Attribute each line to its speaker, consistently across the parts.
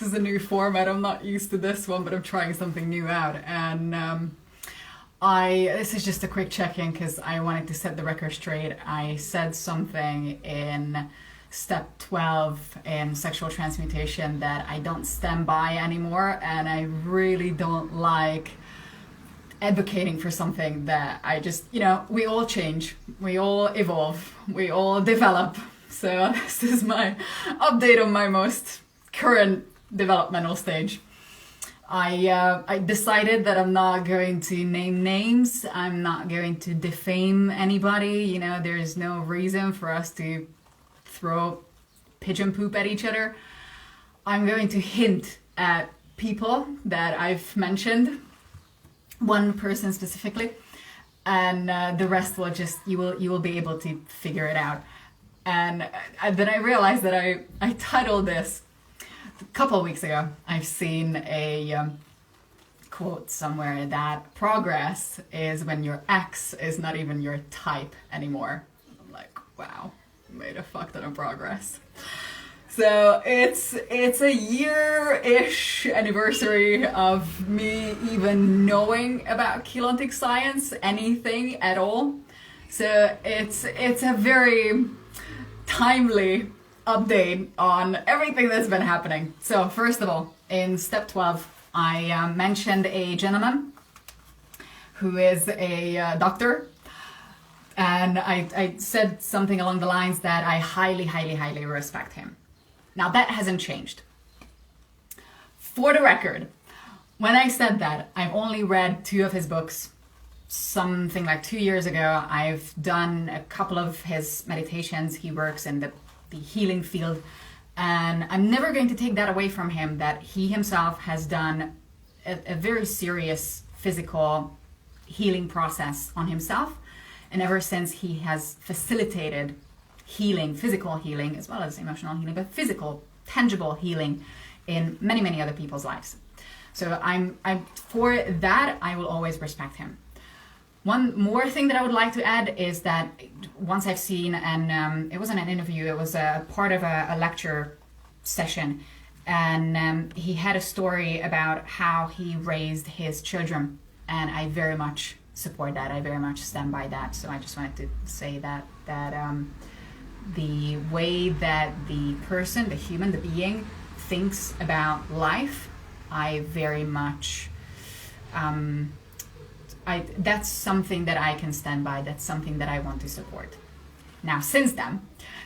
Speaker 1: this is a new format. I'm not used to this one, but I'm trying something new out. And this is just a quick check-in because I wanted to set the record straight. I said something in step 12 in sexual transmutation that I don't stand by anymore, and I really don't like advocating for something that I just, we all change, we all evolve, we all develop. So this is my update on my most current developmental stage. I decided that I'm not going to name names. I'm not going to defame anybody. There is no reason for us to throw pigeon poop at each other. I'm going to hint at people that I've mentioned, one person specifically, and the rest will just, you will be able to figure it out. And then I realized that I titled this a couple of weeks ago. I've seen a quote somewhere that progress is when your ex is not even your type anymore. I'm like, wow, made a fuck ton of progress. So it's a year-ish anniversary of me even knowing about Morphogenetic Science, anything at all. So it's a very timely update on everything that's been happening. So first of all, in step 12, I mentioned a gentleman who is a doctor, and I said something along the lines that I highly, highly, highly respect him. Now that hasn't changed. For the record, when I said that, I've only read 2 of his books. Something like 2 years ago, I've done a couple of his meditations. He works in the healing field, and I'm never going to take that away from him, that he himself has done a very serious physical healing process on himself. And ever since, he has facilitated healing, physical healing, as well as emotional healing, but physical, tangible healing in many, many other people's lives. So I'm for that, I will always respect him. One more thing that I would like to add is that once I've seen, and it wasn't an interview, it was a part of a lecture session, and he had a story about how he raised his children, and I very much support that. I very much stand by that. So I just wanted to say that the way that the person, the human, the being thinks about life, I very much that's something that I can stand by. That's something that I want to support. Now, since then,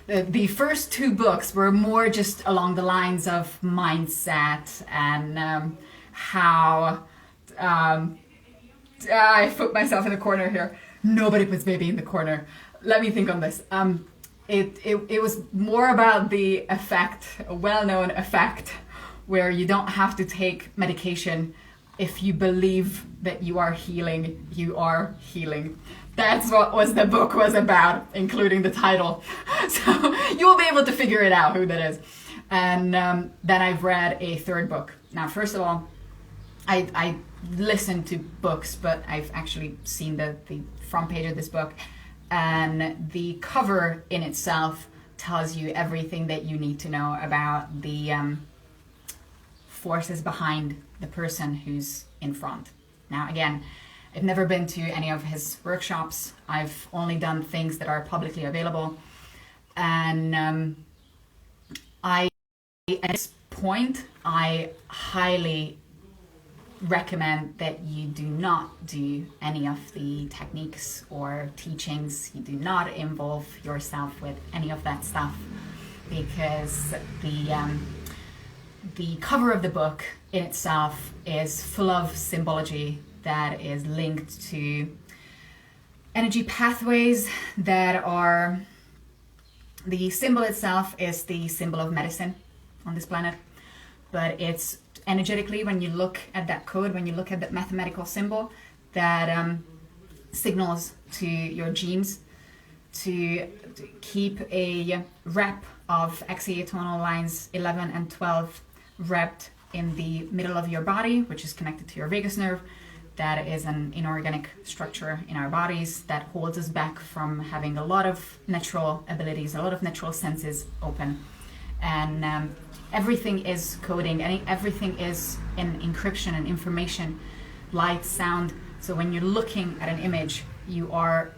Speaker 1: the first 2 books were more just along the lines of mindset and how I put myself in the corner here. Nobody puts baby in the corner. Let me think on this. It was more about the effect, a well-known effect, where you don't have to take medication. If you believe that you are healing, you are healing. That's what the book was about, including the title. So you will be able to figure it out who that is. And then I've read a 3rd book. Now, first of all, I listen to books, but I've actually seen the front page of this book. And the cover in itself tells you everything that you need to know about the forces behind the person who's in front. Now, again, I've never been to any of his workshops. I've only done things that are publicly available. And at this point, I highly recommend that you do not do any of the techniques or teachings. You do not involve yourself with any of that stuff, because the cover of the book in itself is full of symbology that is linked to energy pathways that are, the symbol itself is the symbol of medicine on this planet, but it's energetically, when you look at that code, when you look at that mathematical symbol, that signals to your genes to keep a rep of axiatonal lines 11 and 12 repped in the middle of your body, which is connected to your vagus nerve. That is an inorganic structure in our bodies that holds us back from having a lot of natural abilities, a lot of natural senses open. and everything is coding, and everything is in encryption and information, light, sound. So when you're looking at an image, you are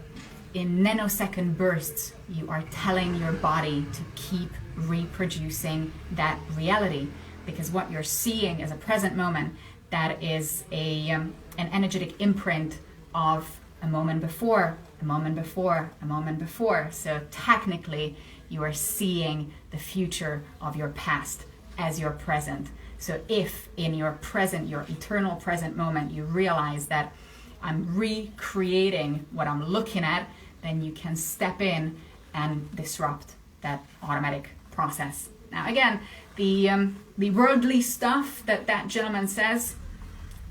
Speaker 1: in nanosecond bursts, you are telling your body to keep reproducing that reality, because what you're seeing is a present moment that is an energetic imprint of a moment before, a moment before, a moment before. So technically, you are seeing the future of your past as your present. So if in your present, your eternal present moment, you realize that I'm recreating what I'm looking at, then you can step in and disrupt that automatic process. Now again, the worldly stuff that gentleman says,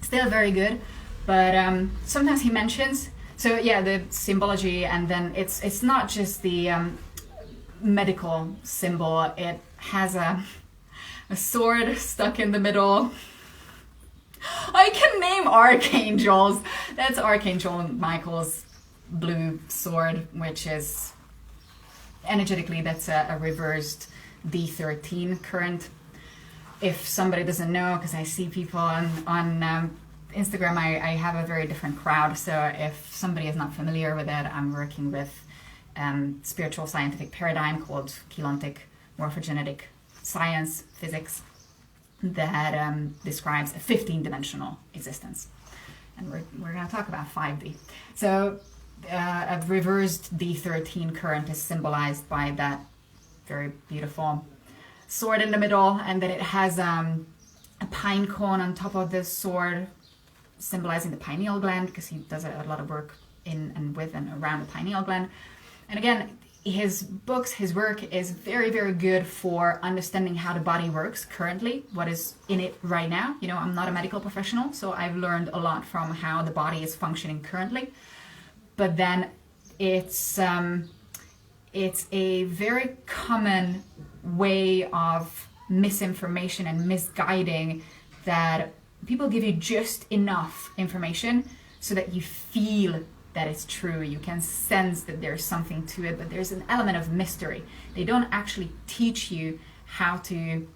Speaker 1: still very good, but sometimes he mentions, so yeah, the symbology, and then it's not just the medical symbol. It has a sword stuck in the middle. I can name archangels. That's Archangel Michael's blue sword, which is energetically, that's a reversed D13 current. If somebody doesn't know, because I see people on Instagram, I have a very different crowd. So if somebody is not familiar with it, I'm working with spiritual scientific paradigm called Morphogenetic Science, physics, that describes a 15-dimensional existence. And we're going to talk about 5D. So a reversed D13 current is symbolized by that very beautiful sword in the middle, and then it has a pine cone on top of this sword, symbolizing the pineal gland, because he does a lot of work in and with and around the pineal gland. And again, his books, his work is very, very good for understanding how the body works currently, what is in it right now. You know, I'm not a medical professional, so I've learned a lot from how the body is functioning currently. But then it's a very common way of misinformation and misguiding, that people give you just enough information so that you feel that it's true. You can sense that there's something to it, but there's an element of mystery. They don't actually teach you how to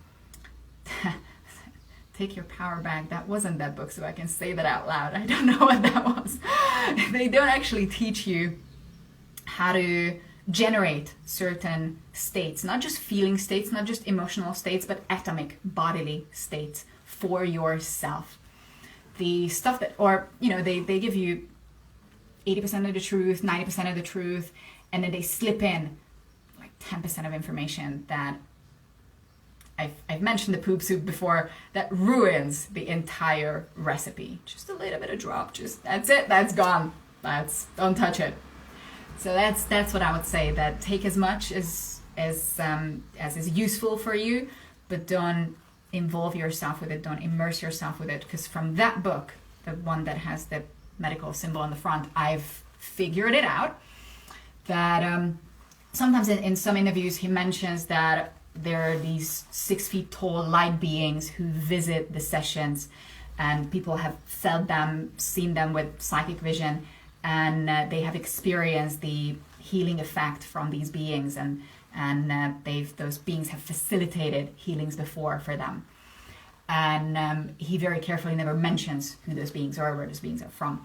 Speaker 1: take your power back. That wasn't that book, so I can say that out loud. I don't know what that was. They don't actually teach you how to generate certain states, not just feeling states, not just emotional states, but atomic bodily states for yourself. The stuff that, or, you know, they give you 80% of the truth, 90% of the truth, and then they slip in like 10% of information that I've mentioned the poop soup before, that ruins the entire recipe. Just a little bit of drop, just that's it, that's gone. Don't touch it. So that's what I would say, that take as much as is useful for you, but don't involve yourself with it, don't immerse yourself with it, because from that book, the one that has the medical symbol on the front, I've figured it out that sometimes in some interviews he mentions that there are these 6 feet tall light beings who visit the sessions, and people have felt them, seen them with psychic vision, and they have experienced the healing effect from these beings, and those beings have facilitated healings before for them. And he very carefully never mentions who those beings are, where those beings are from.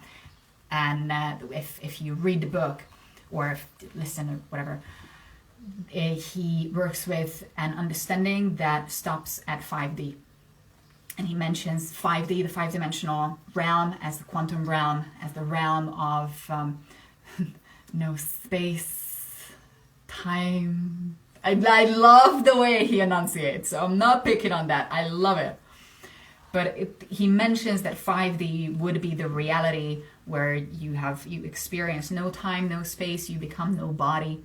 Speaker 1: And if you read the book, or listen or whatever, he works with an understanding that stops at 5D. And he mentions 5D, the 5-dimensional realm, as the quantum realm, as the realm of no space, time. I love the way he enunciates, so I'm not picking on that. I love it. But he mentions that 5D would be the reality where you experience no time, no space, you become no body,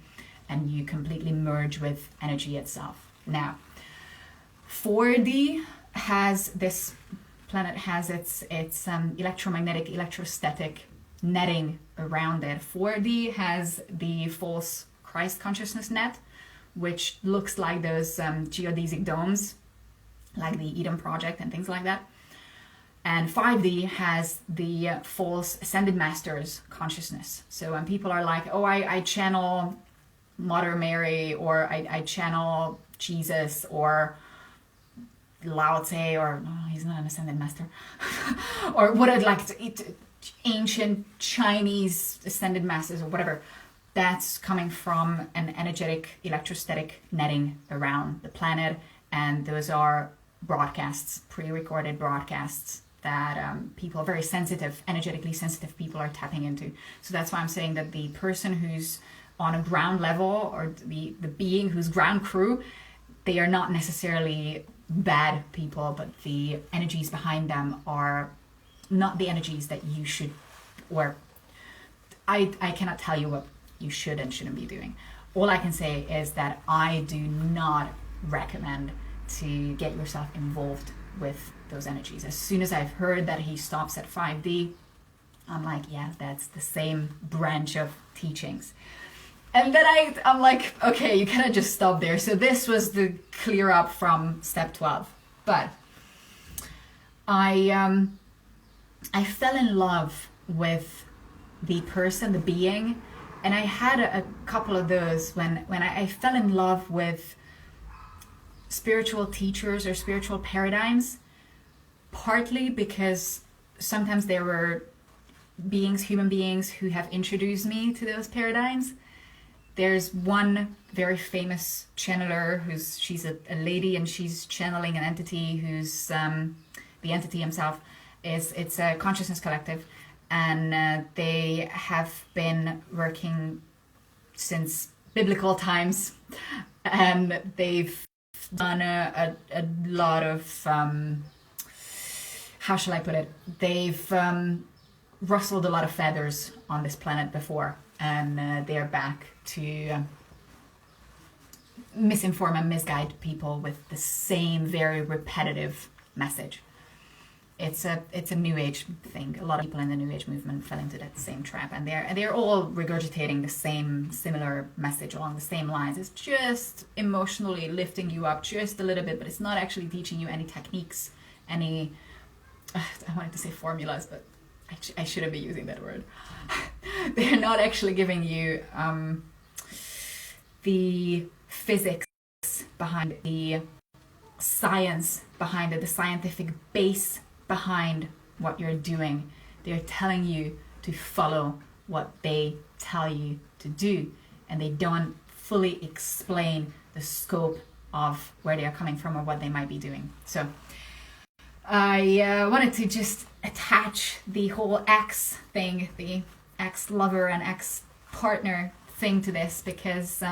Speaker 1: and you completely merge with energy itself. Now, 4D this planet has its electromagnetic, electrostatic netting around it. 4D has the false Christ consciousness net, which looks like those geodesic domes, like the Eden Project and things like that. And 5D has the false ascended masters consciousness. So when people are like, oh, I channel Mother Mary, or I channel Jesus or Lao Tse, or no, he's not an ascended master, or what I'd like to eat, ancient Chinese ascended masters or whatever. That's coming from an energetic electrostatic netting around the planet, and those are broadcasts, pre-recorded broadcasts that people, very sensitive, energetically sensitive people are tapping into. So that's why I'm saying that the person who's on a ground level, or the being who's ground crew, they are not necessarily bad people, but the energies behind them are not the energies that you should, or I cannot tell you what you should and shouldn't be doing. All I can say is that I do not recommend to get yourself involved with those energies. As soon as I've heard that he stops at 5D, I'm like, yeah, that's the same branch of teachings. And then I'm like, okay, you cannot just stop there. So this was the clear up from step 12. But I fell in love with the person, the being, and I had a couple of those when I fell in love with spiritual teachers or spiritual paradigms, partly because sometimes there were human beings who have introduced me to those paradigms. There's one very famous channeler she's a lady, and she's channeling an entity who's the entity himself it's a consciousness collective, and they have been working since biblical times, and they've done a lot of how shall I put it? They've rustled a lot of feathers on this planet before, and they are back to misinform and misguide people with the same very repetitive message. It's a new age thing. A lot of people in the new age movement fell into that same trap, and they're all regurgitating the same similar message along the same lines. It's just emotionally lifting you up just a little bit, but it's not actually teaching you any techniques, any I wanted to say formulas, but I shouldn't be using that word. They're not actually giving you the physics behind it, the science behind it, the scientific base behind what you're doing. They're telling you to follow what they tell you to do, and they don't fully explain the scope of where they are coming from or what they might be doing. So I wanted to just attach the whole ex thing, the ex-lover and ex-partner thing to this, because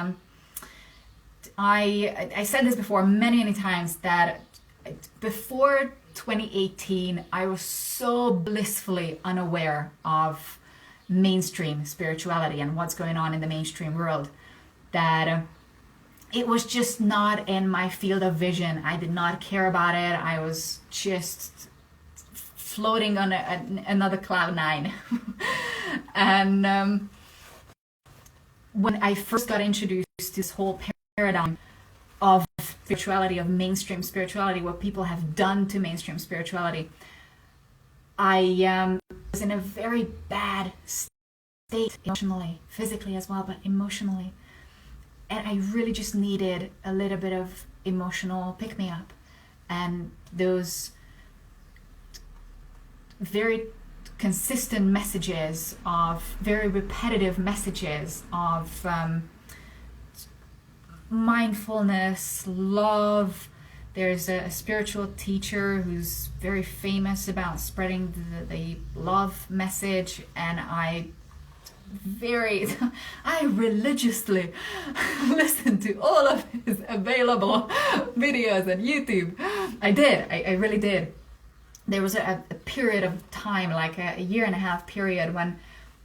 Speaker 1: I said this before many times, that before 2018 I was so blissfully unaware of mainstream spirituality and what's going on in the mainstream world that it was just not in my field of vision. I did not care about it. I was just floating on another cloud nine. And when I first got introduced to this whole paradigm of spirituality, of mainstream spirituality, what people have done to mainstream spirituality, I was in a very bad state emotionally, physically as well, but emotionally. And I really just needed a little bit of emotional pick-me-up. And those very consistent messages of, very repetitive messages of mindfulness, love. There's a spiritual teacher who's very famous about spreading the love message, and I religiously listened to all of his available videos on YouTube. I really did. There was a period of time, like a year and a half period, when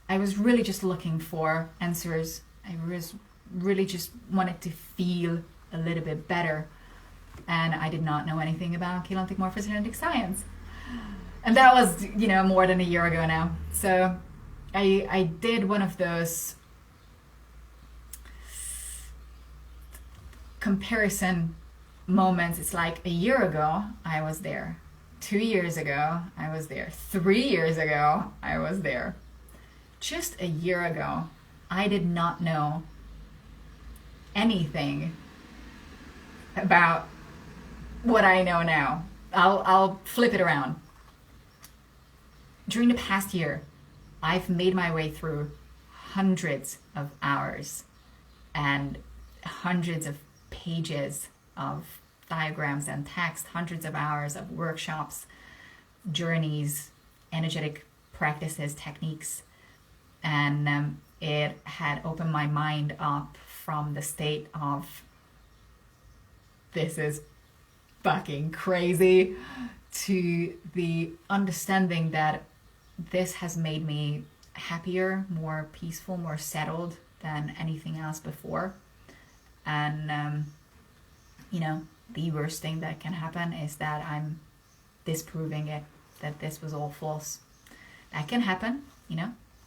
Speaker 1: I was really just looking for answers. I was really just wanted to feel a little bit better, and I did not know anything about Morphogenetic Science, and that was more than a year ago now. So I did one of those comparison moments. It's like a year ago I was there, 2 years ago I was there, 3 years ago I was there. Just a year ago I did not know anything about what I know now. I'll flip it around. During the past year, I've made my way through hundreds of hours and hundreds of pages of diagrams and text, hundreds of hours of workshops, journeys, energetic practices, techniques, and it had opened my mind up from the state of this is fucking crazy to the understanding that this has made me happier, more peaceful, more settled than anything else before. And the worst thing that can happen is that I'm disproving it, that this was all false. That can happen,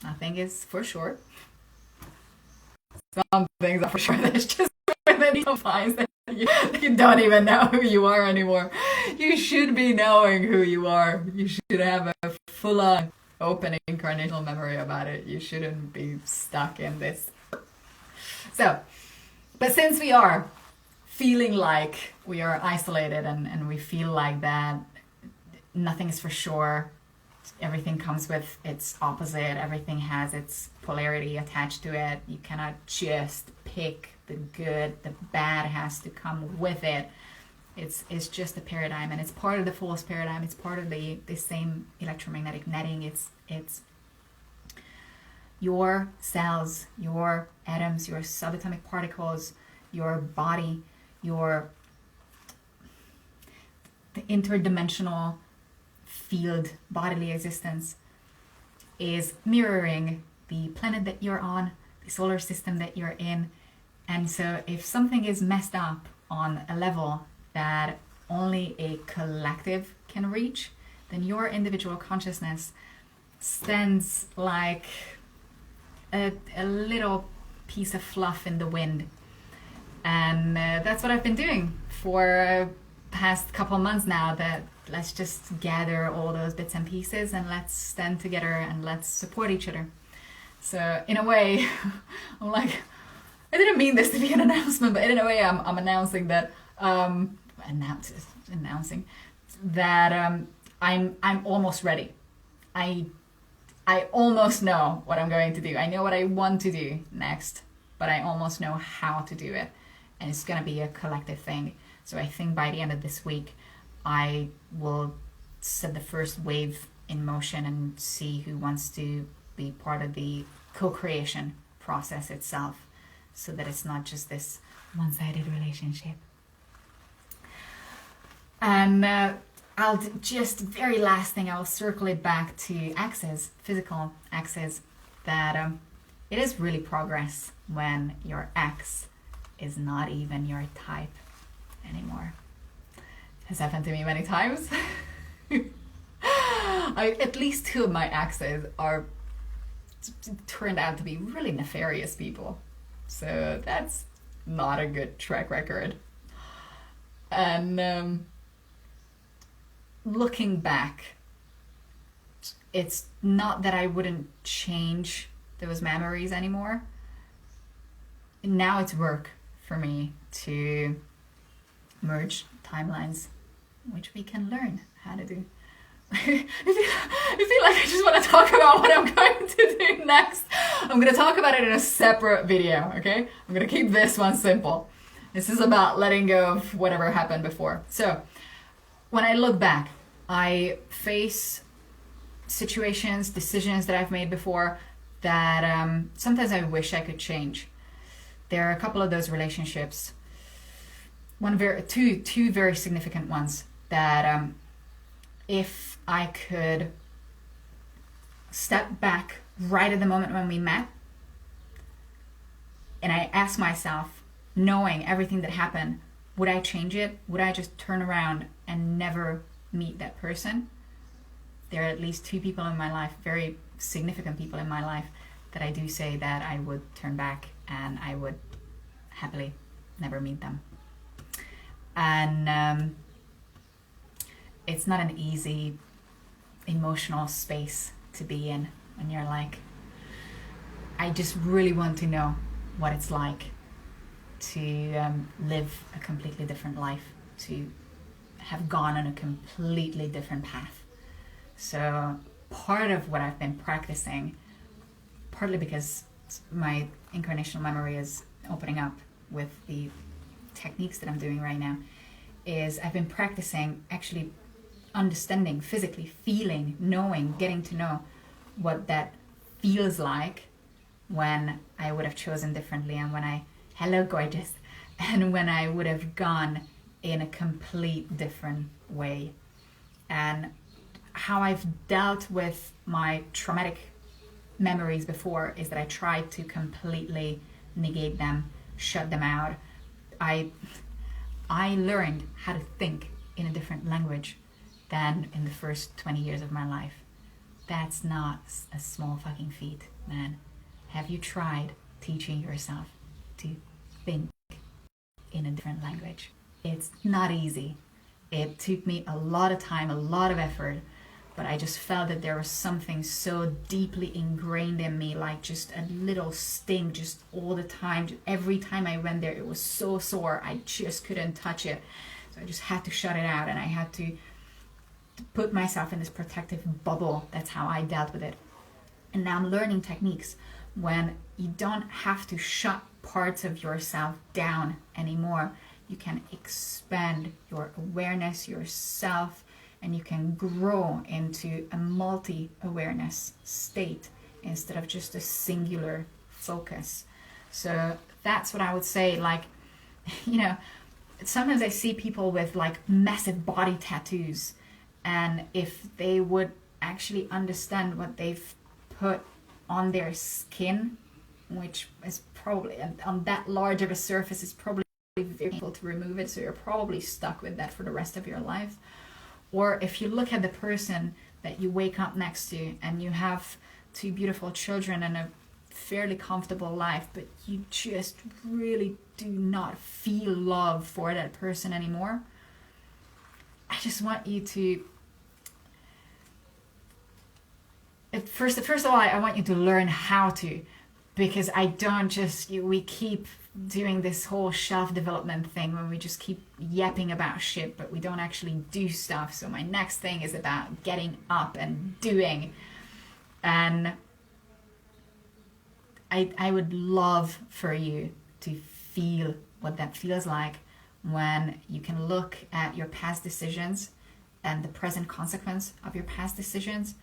Speaker 1: nothing is for sure. Some things are for sure. There's just within confines that you don't even know who you are anymore. You should be knowing who you are. You should have a full-on open incarnational memory about it. You shouldn't be stuck in this. So, but since we are feeling like we are isolated and we feel like that nothing is for sure, everything comes with its opposite, everything has its polarity attached to it, you cannot just pick the good, the bad has to come with it. It's just a paradigm, and it's part of the false paradigm. It's part of the same electromagnetic netting. It's your cells, your atoms, your subatomic particles, your body, the interdimensional field bodily existence is mirroring the planet that you're on, the solar system that you're in. And so if something is messed up on a level that only a collective can reach, then your individual consciousness stands like a little piece of fluff in the wind. And that's what I've been doing for past couple months now, that let's just gather all those bits and pieces and let's stand together and let's support each other. So in a way, I'm like, I didn't mean this to be an announcement, but in a way I'm announcing that announcing that I'm almost ready. I almost know what I'm going to do. I know what I want to do next, but I almost know how to do it. And it's going to be a collective thing. So I think by the end of this week, I will set the first wave in motion and see who wants to be part of the co-creation process itself, so that it's not just this one-sided relationship. And I'll just very last thing, I'll circle it back to axes, physical axes, that it is really progress when your ex is not even your type anymore. It has happened to me many times. At least two of my exes turned out to be really nefarious people. So that's not a good track record. And looking back, it's not that I wouldn't change those memories anymore. Now it's work for me to merge timelines, which we can learn how to do. I feel like I just want to talk about what I'm going to do next. I'm going to talk about it in a separate video, okay? I'm going to keep this one simple. This is about letting go of whatever happened before. So, when I look back, I face situations, decisions that I've made before that sometimes I wish I could change. There are a couple of those relationships, two very significant ones that if I could step back right at the moment when we met, and I ask myself, knowing everything that happened, would I change it? Would I just turn around and never meet that person? There are at least two people in my life, very significant people in my life, that I do say that I would turn back and I would happily never meet them. And it's not an easy emotional space to be in when you're like, I just really want to know what it's like to live a completely different life, to have gone on a completely different path. So part of what I've been practicing, partly because my incarnational memory is opening up with the techniques that I'm doing right now, is I've been practicing actually understanding, physically feeling, knowing, getting to know what that feels like when I would have chosen differently, and when I, hello gorgeous, and when I would have gone in a complete different way. And how I've dealt with my traumatic memories before is that I tried to completely negate them, shut them out. I learned how to think in a different language than in the first 20 years of my life. That's not a small fucking feat, man. Have you tried teaching yourself to think in a different language? It's not easy. It took me a lot of time, a lot of effort, but I just felt that there was something so deeply ingrained in me, like just a little sting just all the time. Every time I went there, it was so sore. I just couldn't touch it. So I just had to shut it out, and I had to put myself in this protective bubble. That's how I dealt with it. And now I'm learning techniques when you don't have to shut parts of yourself down anymore. You can expand your awareness, yourself, and you can grow into a multi-awareness state instead of just a singular focus. So that's what I would say. Like, you know, sometimes I see people with like massive body tattoos, and if they would actually understand what they've put on their skin, which is probably on that large of a surface, is probably very difficult to remove it, so you're probably stuck with that for the rest of your life. Or if you look at the person that you wake up next to and you have 2 beautiful children and a fairly comfortable life, but you just really do not feel love for that person anymore, I just want you to first of all, I want you to learn how to, because I don't just, we keep doing this whole shelf development thing where we just keep yapping about shit, but we don't actually do stuff. So my next thing is about getting up and doing. And I would love for you to feel what that feels like when you can look at your past decisions and the present consequence of your past decisions,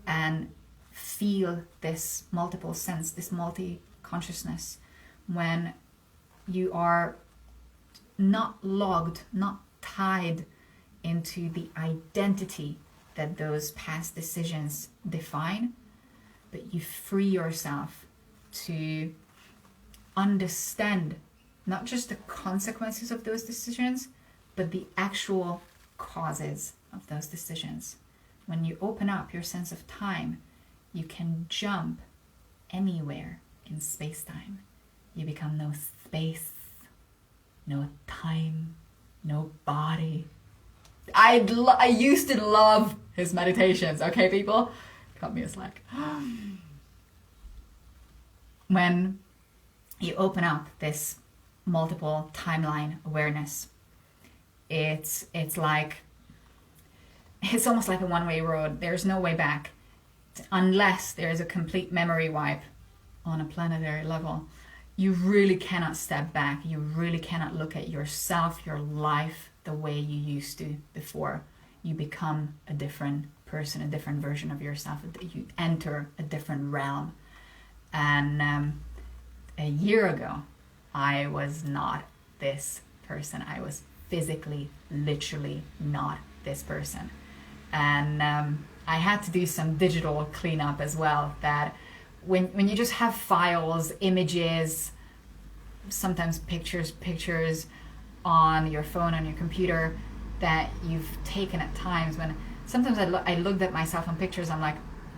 Speaker 1: and feel this multiple sense, this multi-consciousness, when you are not logged, not tied into the identity that those past decisions define, but you free yourself to understand not just the consequences of those decisions, but the actual causes of those decisions. When you open up your sense of time, you can jump anywhere in space-time. You become no space, no time, no body. I used to love his meditations, okay, people? Cut me a slack. When you open up this multiple timeline awareness, it's like, it's almost like a one-way road. There's no way back unless there is a complete memory wipe on a planetary level. You really cannot step back. You really cannot look at yourself, your life, the way you used to before. You become a different person, a different version of yourself. You enter a different realm. And a year ago, I was not this person. I was physically, literally not this person. And I had to do some digital cleanup as well, that when you just have files, images, sometimes pictures on your phone, on your computer, that you've taken at times, when sometimes I looked at myself on pictures, I'm like,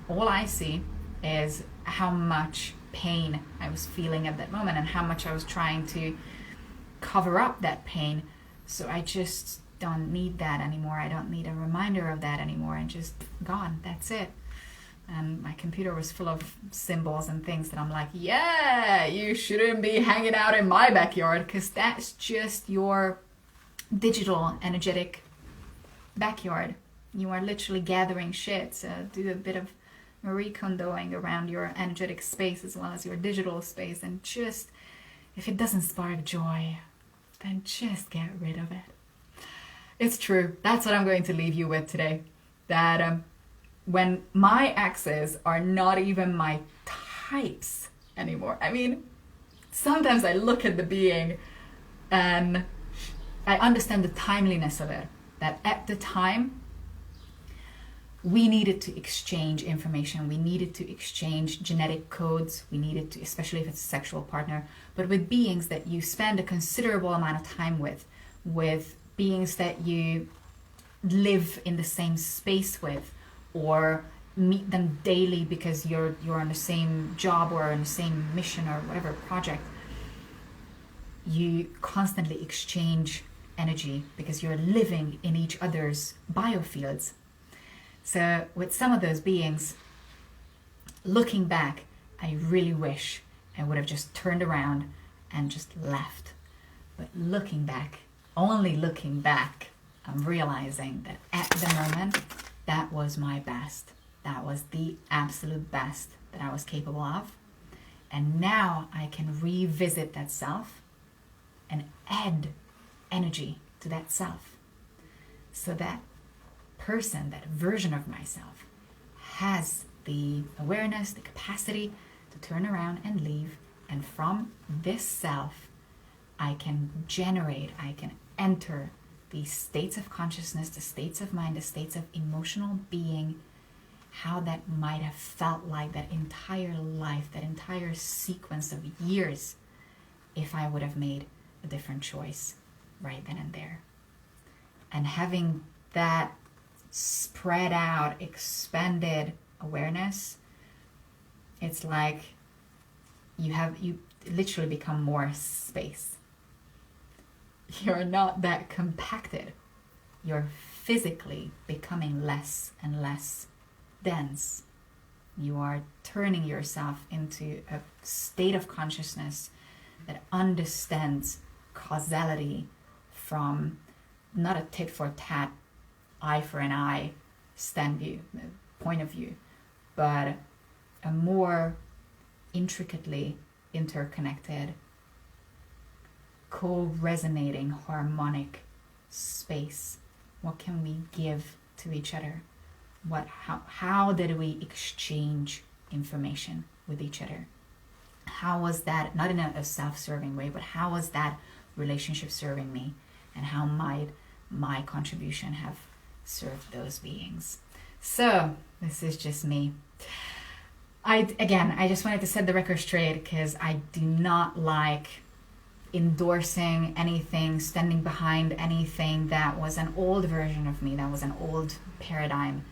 Speaker 1: all I see is how much pain I was feeling at that moment and how much I was trying to cover up that pain. So I just don't need that anymore. I don't need a reminder of that anymore, and just gone. That's it. and my computer was full of symbols and things that I'm like, yeah, you shouldn't be hanging out in my backyard, because that's just your digital energetic backyard. You are literally gathering shit. So do a bit of Marie Kondoing around your energetic space as well as your digital space, and just, if it doesn't spark joy, then just get rid of it. It's true. That's what I'm going to leave you with today. That when my exes are not even my types anymore. I mean, sometimes I look at the being and I understand the timeliness of it. That at the time, we needed to exchange information. We needed to exchange genetic codes. We needed to, especially if it's a sexual partner, but with beings that you spend a considerable amount of time with beings that you live in the same space with, or meet them daily because you're on the same job or on the same mission or whatever project. You constantly exchange energy because you're living in each other's biofields. So with some of those beings, looking back, I really wish I would have just turned around and just left. But looking back, only looking back, I'm realizing that at the moment, that was my best. That was the absolute best that I was capable of. And now I can revisit that self and add energy to that self. So that person, that version of myself, has the awareness, the capacity to turn around and leave. And from this self, I can generate, I can enter the states of consciousness, the states of mind, the states of emotional being, how that might have felt like that entire life, that entire sequence of years, if I would have made a different choice right then and there. And having that spread out, expanded awareness, it's like you literally become more space. You're not that compacted. You're physically becoming less and less dense. You are turning yourself into a state of consciousness that understands causality from not a tit for tat, eye for an eye point of view, but a more intricately interconnected, co-resonating, harmonic space. What can we give to each other? How did we exchange information with each other? How was that, not in a self-serving way, but how was that relationship serving me? And how might my contribution have served those beings? So this is just me. I just wanted to set the record straight, because I do not like endorsing anything, standing behind anything that was an old version of me, that was an old paradigm.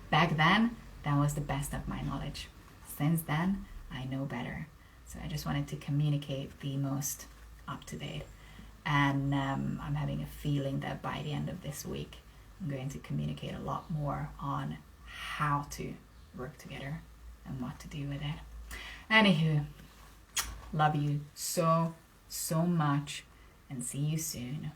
Speaker 1: Back then, that was the best of my knowledge. Since then, I know better. So I just wanted to communicate the most up-to-date. And I'm having a feeling that by the end of this week, I'm going to communicate a lot more on how to work together and what to do with it. Anywho, love you so much, and see you soon.